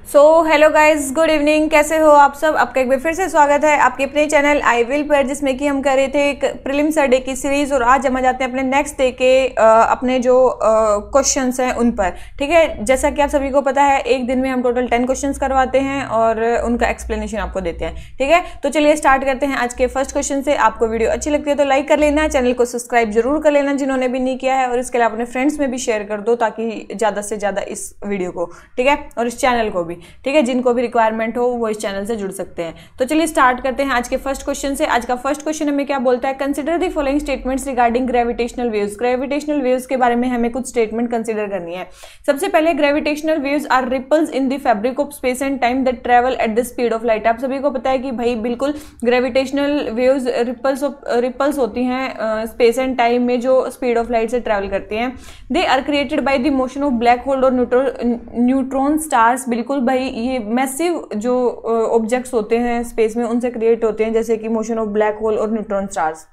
So hello guys, good evening. कैसे हो आप सब? आपका एक बार फिर से स्वागत है आपके अपने चैनल आई विल पर, जिसमें कि हम कर रहे थे एक प्रीलिम्स डे की सीरीज। और आज हम जाते हैं अपने नेक्स्ट डे के अपने जो क्वेश्चंस हैं उन पर। ठीक है, जैसा कि आप सभी को पता है एक दिन में हम टोटल 10 क्वेश्चंस करवाते हैं और उनका एक्सप्लेनेशन आपको देते हैं। ठीक है, तो चलिए स्टार्ट करते हैं आज के फर्स्ट क्वेश्चन से। आपको वीडियो अच्छी लगती है तो लाइक कर लेना, चैनल को सब्सक्राइब जरूर कर लेना जिन्होंने भी नहीं किया है, और इसके अलावा अपने फ्रेंड्स में भी शेयर कर दो ताकि ज़्यादा से ज़्यादा इस वीडियो को, ठीक है, और इस चैनल को भी, ठीक है, जिनको भी रिक्वायरमेंट हो वो इस चैनल से जुड़ सकते हैं। तो चलिए स्टार्ट करते हैं आज के फर्स्ट क्वेश्चन से। आज का फर्स्ट क्वेश्चन हमें क्या बोलता है? Consider the following statements regarding gravitational waves. Gravitational waves के बारे में हमें कुछ स्टेटमेंट कंसीडर करनी है। सबसे पहले, gravitational waves are ripples in the fabric of space and time that travel at the speed of light. आप सभी को पता है कि भाई बिल्कुल ग्रेविटेशनल वेव्स रिपल्स होती हैं स्पेस एंड टाइम में जो स्पीड ऑफ लाइट से ट्रेवल करती हैं। They are created by the motion of black hole और न्यूट्रॉन स्टार्स। बिल्कुल भाई, ये मैसिव जो ऑब्जेक्ट्स होते हैं स्पेस में उनसे क्रिएट होते हैं, जैसे कि मोशन ऑफ ब्लैक होल और न्यूट्रॉन स्टार्स।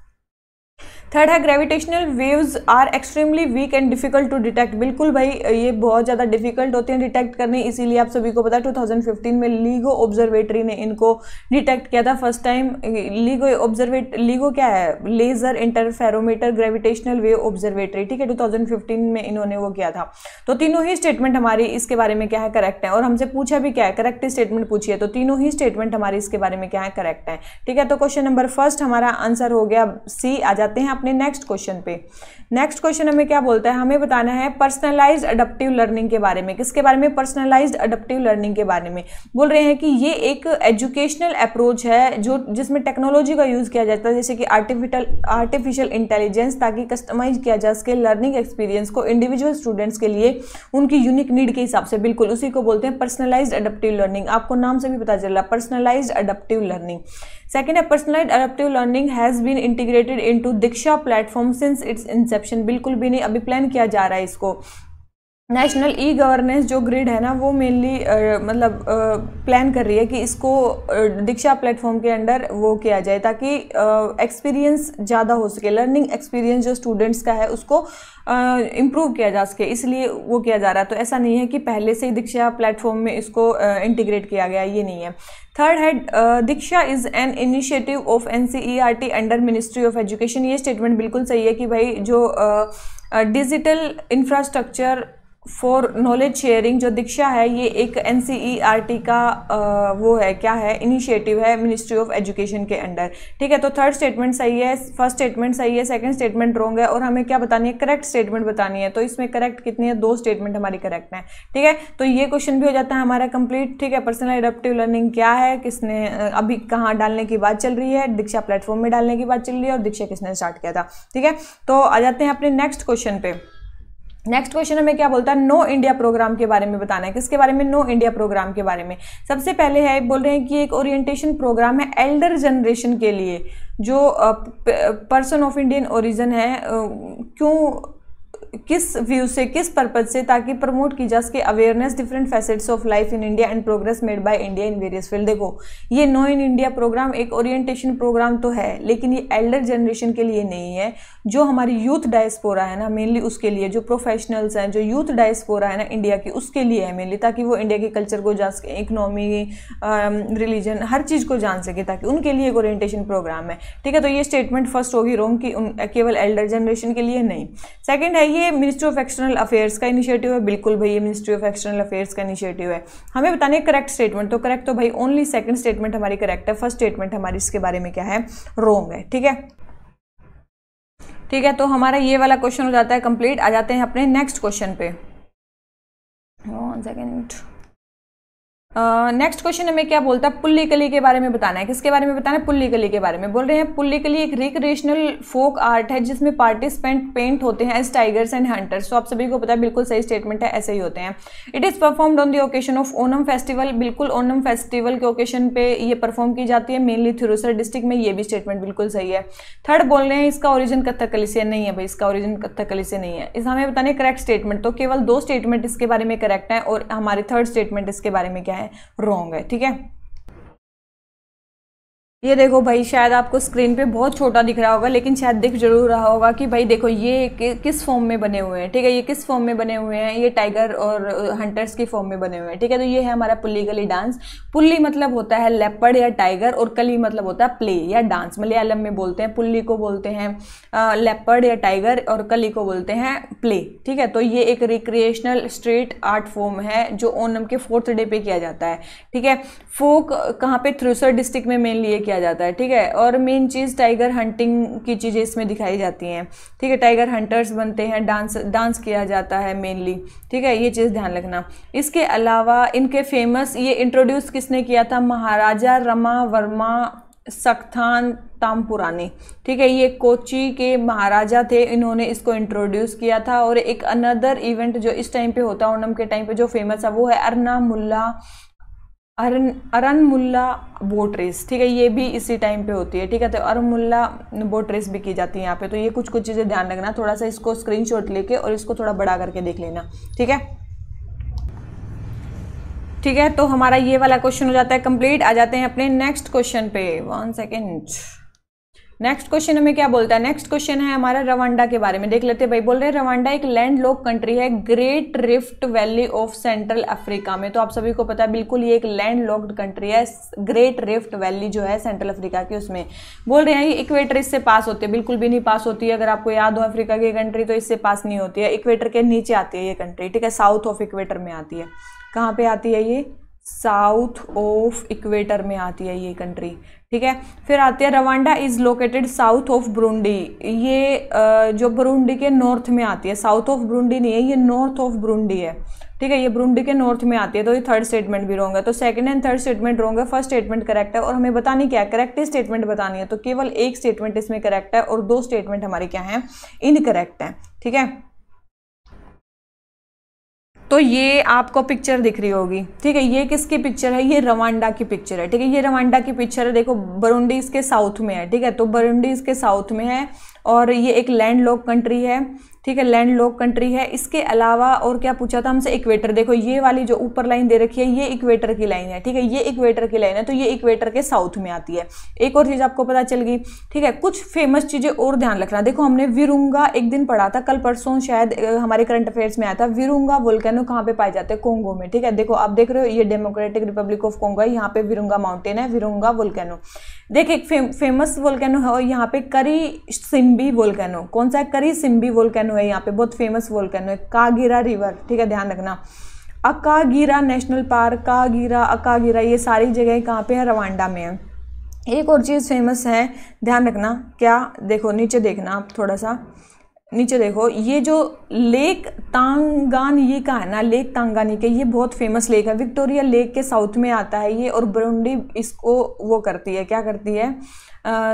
थर्ड है, gravitational waves are extremely weak and difficult to detect. बिल्कुल भाई, ये बहुत ज़्यादा डिफिकल्ट होते हैं डिटेक्ट करने, इसीलिए आप सभी को पता है 2015 में लीगो ऑब्जर्वेटरी ने इनको डिटेक्ट किया था फर्स्ट टाइम। लीगो क्या है? Laser interferometer gravitational wave observatory. ठीक है, 2015 में इन्होंने वो किया था। तो तीनों ही स्टेटमेंट हमारी इसके बारे में क्या है? करेक्ट है। और हमसे पूछा भी क्या है? करेक्ट स्टेटमेंट पूछी है, तो तीनों ही स्टेटमेंट हमारी इसके बारे में क्या है? करेक्ट है। ठीक है, तो क्वेश्चन नंबर फर्स्ट हमारा आंसर हो गया सी। आ जाते हैं अपने नेक्स्ट क्वेश्चन पे। नेक्स्ट क्वेश्चन हमें क्या बोलता है? हमें बताना है पर्सनलाइज्ड अडप्टिव लर्निंग के बारे में। किसके बारे में? पर्सनलाइज्ड अडप्टिव लर्निंग के बारे में बोल रहे हैं कि ये एक एजुकेशनल अप्रोच है जो जिसमें टेक्नोलॉजी का यूज किया जाता है, जैसे कि आर्टिफिशियल इंटेलिजेंस, ताकि कस्टमाइज किया जा सके लर्निंग एक्सपीरियंस को इंडिविजुअल स्टूडेंट्स के लिए उनकी यूनिक नीड के हिसाब से। बिल्कुल उसी को बोलते हैं पर्सनलाइज्ड अडप्टिव लर्निंग। आपको नाम से भी पता चल रहा है, पर्सनलाइज्ड अडप्टिव लर्निंग। सेकेंड है, personalised adaptive learning has been integrated into Diksha platform since its inception. बिल्कुल भी नहीं, अभी प्लान किया जा रहा है इसको। नेशनल ई गवर्नेंस जो ग्रिड है ना, वो मेनली प्लान कर रही है कि इसको दीक्षा प्लेटफॉर्म के अंडर वो किया जाए ताकि एक्सपीरियंस ज़्यादा हो सके, लर्निंग एक्सपीरियंस जो स्टूडेंट्स का है उसको इम्प्रूव किया जा सके, इसलिए वो किया जा रहा है। तो ऐसा नहीं है कि पहले से ही दीक्षा प्लेटफॉर्म में इसको इंटीग्रेट किया गया, ये नहीं है। थर्ड है, Diksha is an initiative of NCERT under ministry of education. ये स्टेटमेंट बिल्कुल सही है कि भाई जो digital infrastructure for knowledge sharing जो दीक्षा है, ये एक NCERT का वो है, क्या है, इनिशिएटिव है मिनिस्ट्री ऑफ एजुकेशन के अंडर। ठीक है, तो थर्ड स्टेटमेंट सही है, फर्स्ट स्टेटमेंट सही है, सेकंड स्टेटमेंट रॉन्ग है, और हमें क्या बतानी है? करेक्ट स्टेटमेंट बतानी है। तो इसमें करेक्ट कितनी है? 2 स्टेटमेंट हमारी करेक्ट है। ठीक है, तो ये क्वेश्चन भी हो जाता है हमारा कंप्लीट। ठीक है, पर्सनल अडप्टिव लर्निंग क्या है, किसने अभी कहाँ डालने की बात चल रही है? दीक्षा प्लेटफॉर्म में डालने की बात चल रही है, और दीक्षा किसने स्टार्ट किया था। ठीक है, तो आ जाते हैं अपने नेक्स्ट क्वेश्चन पे। नेक्स्ट क्वेश्चन हमें क्या बोलता है? नो इंडिया प्रोग्राम के बारे में बताना है। किसके बारे में? नो इंडिया प्रोग्राम के बारे में। सबसे पहले है, बोल रहे हैं कि एक ओरिएंटेशन प्रोग्राम है एल्डर जनरेशन के लिए जो पर्सन ऑफ इंडियन ओरिजिन है। क्यों, किस व्यू से, किस पर्पज से? ताकि प्रमोट की जा सके awareness different facets of life in India and progress made by India in various field. देखो, ये नो इन इंडिया प्रोग्राम एक ओरिएंटेशन प्रोग्राम तो है, लेकिन ये एल्डर जनरेशन के लिए नहीं है। जो हमारी यूथ डायस्पोरा है ना, मेनली उसके लिए, जो प्रोफेशनल्स हैं, जो यूथ डायस्पोरा है ना इंडिया की, उसके लिए है मेनली, ताकि वो इंडिया के कल्चर को जान सके, इकोनॉमी, रिलीजन, हर चीज़ को जान सके, ताकि उनके लिए एक ओरिएंटेशन प्रोग्राम है। ठीक है, तो ये स्टेटमेंट फर्स्ट होगी रॉन्ग कि केवल एल्डर जनरेशन के लिए नहीं। सेकेंड है, ये मिनिस्ट्री ऑफ एक्सटर्नल अफेयर्स का इनिशिएटिव है। बिल्कुल भाई, ये मिनिस्ट्री ऑफ एक्सटर्नल अफेयर्स का इनिशिएटिव है। हमें बताने करेक्ट स्टेटमेंट। तो करेक्ट तो भाई ओनली सेकंड स्टेटमेंट हमारी करेक्ट है, फर्स्ट स्टेटमेंट हमारी इसके बारे में क्या है? रॉन्ग है। ठीक है, ठीक है, तो हमारा ये वाला क्वेश्चन हो जाता है कंप्लीट। आ जाते हैं अपने नेक्स्ट क्वेश्चन पे। 1 सेकेंड। नेक्स्ट क्वेश्चन हमें क्या बोलता है? पुल्ली कली के बारे में बताना है। किसके बारे में बताना है? पुल्ली कली के बारे में। बोल रहे हैं पुल्ली कली एक रिक्रिएशनल फोक आर्ट है जिसमें पार्टिसिपेंट पेंट होते हैं एज टाइगर्स एंड हंटर्स। तो आप सभी को पता है, बिल्कुल सही स्टेटमेंट है, ऐसे ही होते हैं। It is performed on the occasion of Onam festival. बिल्कुल ओनम फेस्टिवल के ओकेशन पे ये परफॉर्म की जाती है, मेनली थिरुसर डिस्ट्रिक्ट में। ये भी स्टेटमेंट बिल्कुल सही है। थर्ड बोल रहे हैं इसका ओरिजिन कथकली से नहीं है। भाई, इसका ओरिजिन कथकली से नहीं है। इस हमें बताने करेक्ट स्टेटमेंट। तो केवल 2 स्टेटमेंट इसके बारे में करेक्ट है, और हमारी थर्ड स्टेटमेंट इसके बारे में क्या है? रॉन्ग है। ठीक है, ये देखो भाई, शायद आपको स्क्रीन पे बहुत छोटा दिख रहा होगा, लेकिन शायद दिख जरूर रहा होगा कि भाई देखो ये किस फॉर्म में बने हुए हैं। ठीक है, ये किस फॉर्म में बने हुए हैं, ये टाइगर और हंटर्स की फॉर्म में बने हुए हैं। ठीक है, तो ये है हमारा पुल्ली कली डांस। पुल्ली मतलब होता है लेपर्ड या टाइगर, और कली मतलब होता है प्ले या डांस। मलयालम में बोलते हैं पुल्ली को बोलते हैं लेपर्ड या टाइगर, और कली को बोलते हैं प्ले। ठीक है, तो ये एक रिक्रिएशनल स्ट्रीट आर्ट फॉर्म है जो ओनम के 4th डे पे किया जाता है। ठीक है, फोक कहाँ पे, थ्रूसर डिस्ट्रिक्ट में मेनली ये किया जाता है। ठीक है, और मेन चीज़ टाइगर हंटिंग की चीज़ें इसमें दिखाई जाती हैं। ठीक है, टाइगर हंटर्स बनते हैं, डांस किया जाता है मेनली। ठीक है, ये चीज़ ध्यान रखना। इसके अलावा इनके फेमस, ये इंट्रोड्यूस किसने किया था, महाराजा रमा वर्मा सक्थान तामपुरानी। ठीक है, ये कोची के महाराजा थे, इन्होंने इसको इंट्रोड्यूस किया था। और एक अनदर इवेंट जो इस टाइम पे होता है ओणम के टाइम पे जो फेमस है, वो है अरनमुल्ला बोट रेस। ठीक है, ये भी इसी टाइम पे होती है। ठीक है, तो अरनमुल्ला बोट रेस भी की जाती है यहाँ पे। तो ये कुछ चीज़ें ध्यान रखना, थोड़ा सा इसको स्क्रीनशॉट लेके और इसको थोड़ा बड़ा करके देख लेना। ठीक है, ठीक है, तो हमारा ये वाला क्वेश्चन हो जाता है कंप्लीट। आ जाते हैं अपने नेक्स्ट क्वेश्चन पे। 1 सेकेंड। नेक्स्ट क्वेश्चन हमें क्या बोलता है, नेक्स्ट क्वेश्चन है हमारा रवांडा के बारे में। देख लेते हैं भाई। बोल रहे हैं रवांडा एक लैंड लॉक कंट्री है great rift valley of central Africa में। तो आप सभी को पता है बिल्कुल ये एक लैंड लॉक्ड कंट्री है। ग्रेट रिफ्ट वैली जो है सेंट्रल अफ्रीका की, उसमें बोल रहे हैं ये इक्वेटर इससे पास होती है। बिल्कुल भी नहीं पास होती है। अगर आपको याद हो अफ्रीका की कंट्री तो इससे पास नहीं होती है, इक्वेटर के नीचे आती है ये कंट्री। ठीक है, साउथ ऑफ इक्वेटर में आती है। कहाँ पे आती है ये, साउथ ऑफ इक्वेटर में आती है ये कंट्री। ठीक है, फिर आती है Rwanda is located south of Burundi. ये जो ब्रूंडी के नॉर्थ में आती है, साउथ ऑफ ब्रूंडी नहीं है, ये नॉर्थ ऑफ ब्रूंडी है। ठीक है, ये ब्रूंडी के नॉर्थ में आती है। तो ये थर्ड स्टेटमेंट भी रॉन्ग है। तो second and third statement wrong है, फर्स्ट स्टेटमेंट करेक्ट है। और हमें बतानी क्या है, करेक्ट स्टेटमेंट बतानी है। तो केवल एक स्टेटमेंट इसमें करेक्ट है और 2 स्टेटमेंट हमारे क्या है, इनकरेक्ट है। ठीक है, तो ये आपको पिक्चर दिख रही होगी। ठीक है, ये किसकी पिक्चर है, ये रवांडा की पिक्चर है। ठीक है, ये रवांडा की पिक्चर है। देखो बुरुंडी इसके साउथ में है। ठीक है, तो बुरुंडी इसके साउथ में है और ये एक लैंड लॉक कंट्री है। ठीक है, लैंड लॉक कंट्री है। इसके अलावा और क्या पूछा था हमसे, इक्वेटर। देखो ये वाली जो ऊपर लाइन दे रखी है ये इक्वेटर की लाइन है। ठीक है, ये इक्वेटर की लाइन है, तो ये इक्वेटर के साउथ में आती है। एक और चीज आपको पता चल गई। ठीक है, कुछ फेमस चीजें और ध्यान रखना। देखो हमने विरुंगा एक दिन पढ़ा था, कल परसों शायद हमारे करंट अफेयर्स में आया था। विरुंगा वोल्केनो कहाँ पे पाए जाते हैं, कोंगो में। ठीक है, देखो आप देख रहे हो ये डेमोक्रेटिक रिपब्लिक ऑफ कोंगो है, यहाँ पे विरुंगा माउंटेन है, विरुंगा वोल्केनो। देख एक फेमस वोल्केनो है और यहाँ पे करी सिम्बी वोल्केनो। कौन सा है, करी सिम्बी वोल्केनो है यहाँ पे, बहुत फेमस वोल्केनो है। कागीरा रिवर। ठीक है, ध्यान रखना। अकागीरा नेशनल पार्क, कागीरा, अकागीरा, ये सारी जगह कहाँ पे है, रवांडा में है। एक और चीज़ फेमस है, ध्यान रखना क्या, देखो नीचे देखना आप, थोड़ा सा नीचे देखो। ये जो लेक तांगानिका है ना, लेक तांगानिका, ये बहुत फेमस लेक है। विक्टोरिया लेक के साउथ में आता है ये, और बुरुंडी इसको वो करती है, क्या करती है,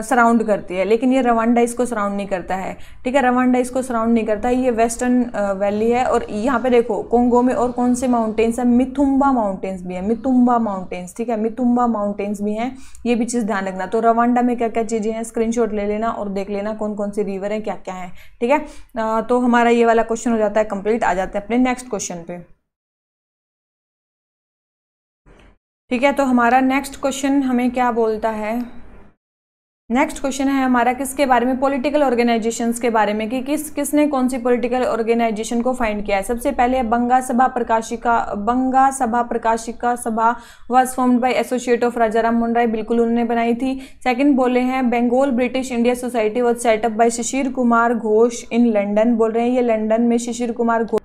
सराउंड करती है। लेकिन ये रवांडा इसको सराउंड नहीं करता है। ठीक है, रवांडा इसको सराउंड नहीं करता है। ये वेस्टर्न वैली है। और यहाँ पे देखो कोंगो में और कौन से माउंटेन्स है, मिथुम्बा माउंटेन्स भी है, मिथुम्बा माउंटेन्स। ठीक है, मिथुम्बा माउंटेन्स भी हैं, ये भी चीज़ ध्यान रखना। तो रवांडा में क्या क्या चीज़ें हैं, स्क्रीनशॉट ले लेना और देख लेना कौन कौन सी रिवर है, क्या क्या है। ठीक है, तो हमारा ये वाला क्वेश्चन हो जाता है कंप्लीट। आ जाते हैं अपने नेक्स्ट क्वेश्चन पे। ठीक है, तो हमारा नेक्स्ट क्वेश्चन हमें क्या बोलता है, नेक्स्ट क्वेश्चन है हमारा किसके बारे में, पॉलिटिकल ऑर्गेनाइजेशंस के बारे में, कि किसने कौन सी पॉलिटिकल ऑर्गेनाइजेशन को फाइंड किया है। सबसे पहले है Banga Sabha Prakashika Sabha was formed by associate of Raja Ram Mohan Roy, बिल्कुल उन्होंने बनाई थी। सेकंड बोले हैं Bengal British India society was set up by Shishir Kumar Ghosh in London, बोल रहे हैं ये लंदन में शिशिर कुमार घोष।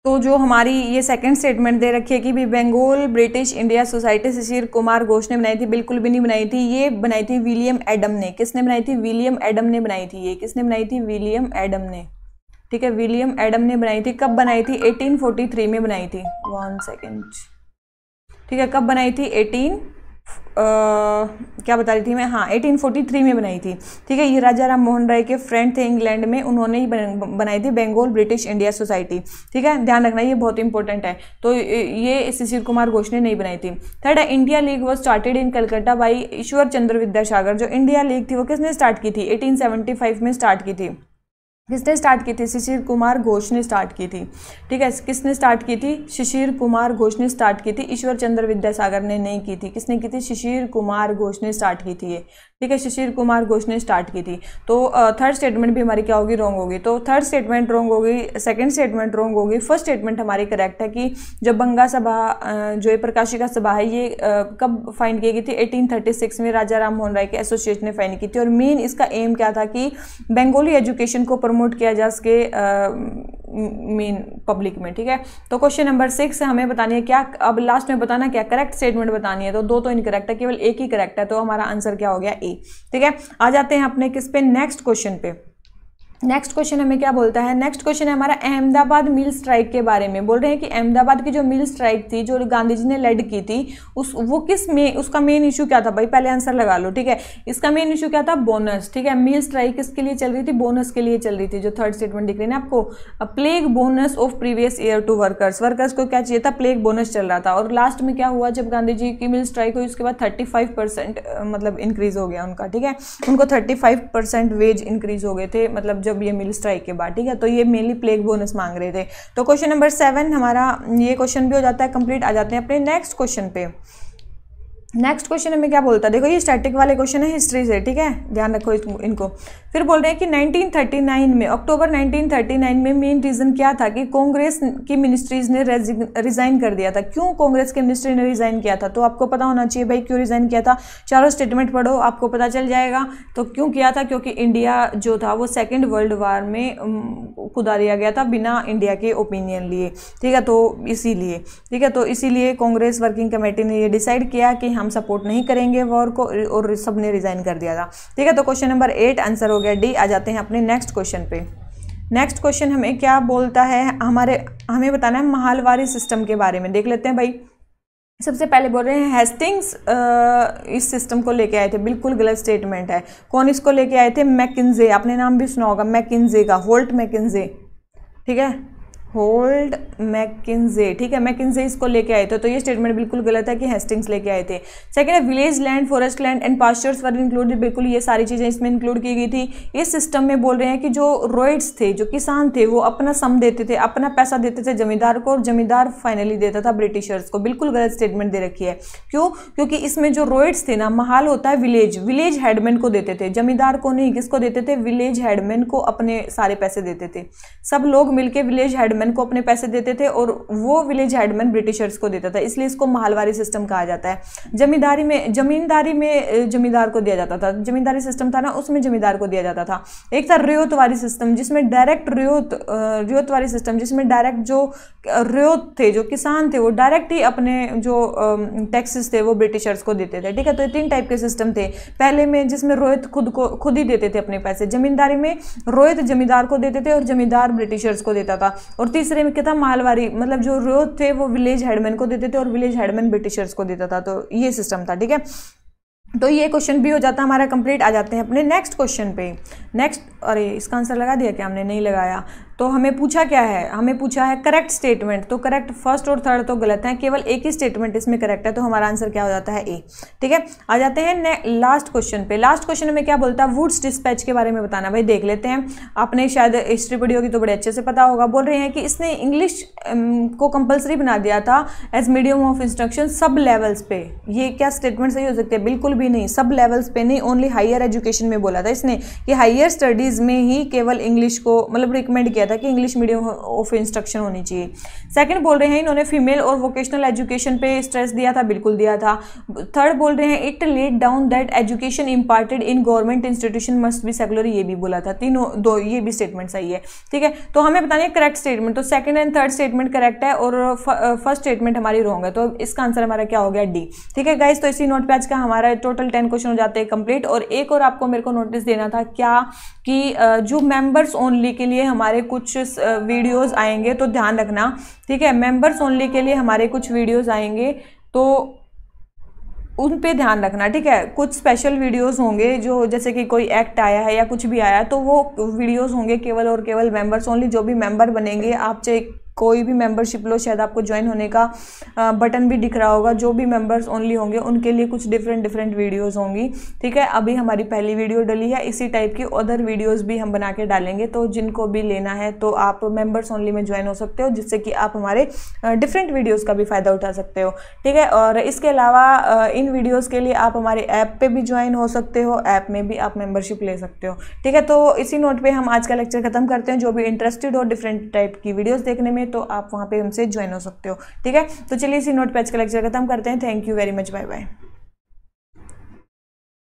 तो जो हमारी ये सेकंड स्टेटमेंट दे रखी है कि भी बंगाल ब्रिटिश इंडिया सोसाइटी शिशिर कुमार घोष ने बनाई थी, बिल्कुल भी नहीं बनाई थी। ये बनाई थी विलियम एडम ने। किसने बनाई थी, विलियम एडम ने बनाई थी। ये किसने बनाई थी, विलियम एडम ने। ठीक है, विलियम एडम ने बनाई थी। कब बनाई थी, 1843 में बनाई थी। 1 सेकेंड। ठीक है, कब बनाई थी, क्या बता रही थी मैं, हाँ 1843 में बनाई थी। ठीक है, ये राजा राम मोहन राय के फ्रेंड थे इंग्लैंड में, उन्होंने ही बनाई थी बंगाल ब्रिटिश इंडिया सोसाइटी। ठीक है, ध्यान रखना ये बहुत इंपॉर्टेंट है। तो ये शिशिर कुमार घोष ने नहीं बनाई थी। थर्ड है India league was started in Calcutta by Ishwar Chandra Vidyasagar. जो इंडिया लीग थी वो किसने स्टार्ट की थी, 1875 में स्टार्ट की थी। किसने स्टार्ट की थी? शिशिर कुमार घोष ने स्टार्ट की थी। ठीक है, किसने स्टार्ट की थी? शिशिर कुमार घोष ने स्टार्ट की थी। ईश्वर चंद्र विद्यासागर ने नहीं की थी। किसने की थी? शिशिर कुमार घोष ने स्टार्ट की थी ये। ठीक है, शिशिर कुमार घोष ने स्टार्ट की थी। तो थर्ड स्टेटमेंट भी हमारी क्या होगी? रॉन्ग होगी। तो थर्ड स्टेटमेंट रॉन्ग होगी, सेकंड स्टेटमेंट रॉन्ग होगी, फर्स्ट स्टेटमेंट हमारी करेक्ट है कि जो बंगा सभा जो ये प्रकाशिका सभा है ये कब फाइंड की गई थी? 1836 में राजा राम मोहन राय के एसोसिएशन ने फाइंड की थी। और मेन इसका एम क्या था कि बंगाली एजुकेशन को प्रमोट किया जा सके मेन पब्लिक में। ठीक है, तो क्वेश्चन नंबर 6 हमें बतानी है क्या? अब लास्ट में बताना क्या? करेक्ट स्टेटमेंट बतानी है। तो दो तो इनकरेक्ट है, केवल एक ही करेक्ट है, तो हमारा आंसर क्या हो गया? ए। ठीक है, आ जाते हैं अपने किस पे? नेक्स्ट क्वेश्चन पे। नेक्स्ट क्वेश्चन हमें क्या बोलता है? नेक्स्ट क्वेश्चन है हमारा अहमदाबाद मिल स्ट्राइक के बारे में। बोल रहे हैं कि अहमदाबाद की जो मिल स्ट्राइक थी जो गांधी जी ने लेड की थी वो किस में, उसका मेन इशू क्या था? भाई पहले आंसर लगा लो। ठीक है, इसका मेन इशू क्या था? बोनस। ठीक है, मिल स्ट्राइक किसके लिए चल रही थी? बोनस के लिए चल रही थी। जो थर्ड स्टेटमेंट दिख रही है ना आपको, प्लेग bonus of previous year to workers. Workers को क्या चाहिए था? प्लेग बोनस चल रहा था। और लास्ट में क्या हुआ? जब गांधी जी की मिल स्ट्राइक हुई उसके बाद 35% मतलब इंक्रीज हो गया उनका। ठीक है, उनको 35% वेज इंक्रीज हो गए थे, मतलब जब ये मिल स्ट्राइक के बाद। ठीक है, तो ये मेनली प्लेग बोनस मांग रहे थे। तो क्वेश्चन नंबर 7 हमारा ये क्वेश्चन भी हो जाता है कंप्लीट। आ जाते हैं अपने नेक्स्ट क्वेश्चन पे। नेक्स्ट क्वेश्चन हमें क्या बोलता है? देखो ये स्टैटिक वाले क्वेश्चन है हिस्ट्री से। ठीक है, ध्यान रखो इनको। फिर बोल रहे हैं कि 1939 में, अक्टूबर 1939 में मेन रीजन क्या था कि कांग्रेस की मिनिस्ट्रीज ने रिजाइन कर दिया था। क्यों कांग्रेस के मिनिस्ट्री ने रिजाइन किया था? तो आपको पता होना चाहिए भाई क्यों रिजाइन किया था। चारों स्टेटमेंट पढ़ो, आपको पता चल जाएगा। तो क्यों किया था? क्योंकि इंडिया जो था वो सेकेंड वर्ल्ड वार में कुदा दिया गया था बिना इंडिया के ओपिनियन लिए। ठीक है, तो इसीलिए। ठीक है, तो इसीलिए कांग्रेस वर्किंग कमेटी ने ये डिसाइड किया कि हम सपोर्ट नहीं करेंगे वॉर को, और सबने रिजाइन कर दिया था। ठीक है, तो क्वेश्चन नंबर 8 आंसर हो गया डी। आ जाते हैं अपने नेक्स्ट क्वेश्चन पे। नेक्स्ट क्वेश्चन हमें क्या बोलता है? हमें बताना है महालवारी सिस्टम के बारे में। देख लेते हैं भाई। सबसे पहले बोल रहे हैं हेस्टिंग्स इस सिस्टम को लेके आए थे। बिल्कुल गलत स्टेटमेंट है। कौन इसको लेके आए थे? मैकिन्जे। आपने नाम भी सुना होगा मैकिन्जे का, होल्ट मैकिन्जे। ठीक है, होल्ट मैकिन्जे। ठीक है, मैकिन्जे इसको लेके आए थे। तो ये स्टेटमेंट बिल्कुल गलत है कि हेस्टिंग्स लेके आए थे। सेकंड है village land, forest land and pastures were included. बिल्कुल ये सारी चीजें इसमें इंक्लूड की गई थी। इस सिस्टम में बोल रहे हैं कि जो रोइड्स थे, जो किसान थे, वो अपना सम देते थे, अपना पैसा देते थे जमींदार को, और जमींदार फाइनली देता था ब्रिटिशर्स को। बिल्कुल गलत स्टेटमेंट दे रखी है। क्यों? क्योंकि इसमें जो रोइड्स थे ना, महाल होता है विलेज हेडमैन को देते थे, जमींदार को नहीं। किसको देते थे? विलेज हेडमैन को अपने सारे पैसे देते थे। सब लोग मिलकर विलेज हेडमैन को अपने पैसे देते थे और वो विलेज हेडमैन ब्रिटिशर्स को देता था, इसलिए इसको महालवारी सिस्टम कहा जाता है। जमींदारी में जमींदार को दिया जाता था। जमींदारी सिस्टम था ना, उसमें जमींदार को दिया जाता था। एक था रियोतवारी सिस्टम, जिसमें डायरेक्ट रियोतवारी सिस्टम, जिसमें डायरेक्ट जो रियोत थे, जो किसान थे, वो डायरेक्ट ही अपने जो टैक्सेस थे वो ब्रिटिशर्स को देते थे। ठीक है, तो ये 3 टाइप के सिस्टम थे पहले में, जिसमें रोहित खुद ही देते थे अपने पैसे। जमींदारी में रोहित जमींदार को देते थे और जमींदार ब्रिटिशर्स को देता था। और तीसरे में क्या था? महालवारी, मतलब जो रोहित थे वो विलेज हेडमैन को देते थे और विलेज हेडमैन ब्रिटिशर्स को देता था। तो ये सिस्टम था। ठीक है, तो ये क्वेश्चन भी हो जाता है हमारा कंप्लीट। आ जाते हैं अपने नेक्स्ट क्वेश्चन पे। नेक्स्ट, अरे इसका आंसर लगा दिया क्या हमने? नहीं लगाया। तो हमें पूछा क्या है? हमें पूछा है करेक्ट स्टेटमेंट। तो करेक्ट फर्स्ट और थर्ड तो गलत है, केवल एक ही स्टेटमेंट इसमें करेक्ट है। तो हमारा आंसर क्या हो जाता है? ए। ठीक है, आ जाते हैं लास्ट क्वेश्चन पे। लास्ट क्वेश्चन में क्या बोलता है? वुड्स डिस्पैच के बारे में बताना। भाई देख लेते हैं, आपने शायद हिस्ट्री पढ़ी होगी तो बड़े अच्छे से पता होगा। बोल रहे हैं कि इसने इंग्लिश को कंपलसरी बना दिया था एज मीडियम ऑफ इंस्ट्रक्शन सब लेवल्स पे। ये क्या स्टेटमेंट सही हो सकती है? बिल्कुल भी नहीं। सब लेवल्स पे नहीं, ओनली हायर एजुकेशन में बोला था इसने कि हायर स्टडीज में ही केवल इंग्लिश को मतलब रिकमेंड किया था कि इंग्लिश मीडियम ऑफ इंस्ट्रक्शन होनी चाहिए। सेकंड बोल रहे हैं इन्होंने फीमेल और वोकेशनल एजुकेशन पे स्ट्रेस दिया था। बिल्कुल दिया था। थर्ड बोल रहे हैं it laid down that education imparted in government institution must be secular. ये भी बोला था। दो ये भी स्टेटमेंट सही है। ठीक है, तो हमें बतानी है करेक्ट स्टेटमेंट। तो second and third statement correct है और फर्स्ट स्टेटमेंट हमारी रॉन्ग है। तो इसका आंसर हमारा क्या हो गया? डी। ठीक है गाइस, तो इसी नोट पे आज का हमारा टोटल 10 क्वेश्चन हो जाते हैं कंप्लीट। और एक और आपको मेरे को नोटिस देना था क्या कि जो मेंबर्स ओनली के लिए हमारे कुछ वीडियोस आएंगे, तो ध्यान रखना। ठीक है, मेंबर्स ओनली के लिए हमारे कुछ वीडियोस आएंगे तो उन पे ध्यान रखना। ठीक है, कुछ स्पेशल वीडियोस होंगे जो जैसे कि कोई एक्ट आया है या कुछ भी आया है, तो वो वीडियोस होंगे केवल और केवल मेंबर्स ओनली। जो भी मेंबर बनेंगे, आप चाहे कोई भी मेंबरशिप लो, शायद आपको ज्वाइन होने का बटन भी दिख रहा होगा। जो भी मेंबर्स ओनली होंगे उनके लिए कुछ डिफरेंट वीडियोस होंगी, ठीक है। अभी हमारी पहली वीडियो डली है, इसी टाइप की अदर वीडियोस भी हम बना के डालेंगे, तो जिनको भी लेना है तो आप मेंबर्स ओनली में ज्वाइन हो सकते हो, जिससे कि आप हमारे डिफरेंट वीडियोस का भी फ़ायदा उठा सकते हो, ठीक है। और इसके अलावा इन वीडियोस के लिए आप हमारे ऐप पे भी ज्वाइन हो सकते हो, ऐप में भी आप मेंबरशिप ले सकते हो, ठीक है। तो इसी नोट पे हम आज का लेक्चर खत्म करते हैं। जो भी इंटरेस्टेड हो डिफरेंट टाइप की वीडियोस देखने में, तो आप वहाँ पे हमसे ज्वाइन हो सकते हो, ठीक है। तो चलिए इसी नोट पे आज का लेक्चर खत्म करते हैं। Thank you very much, bye bye.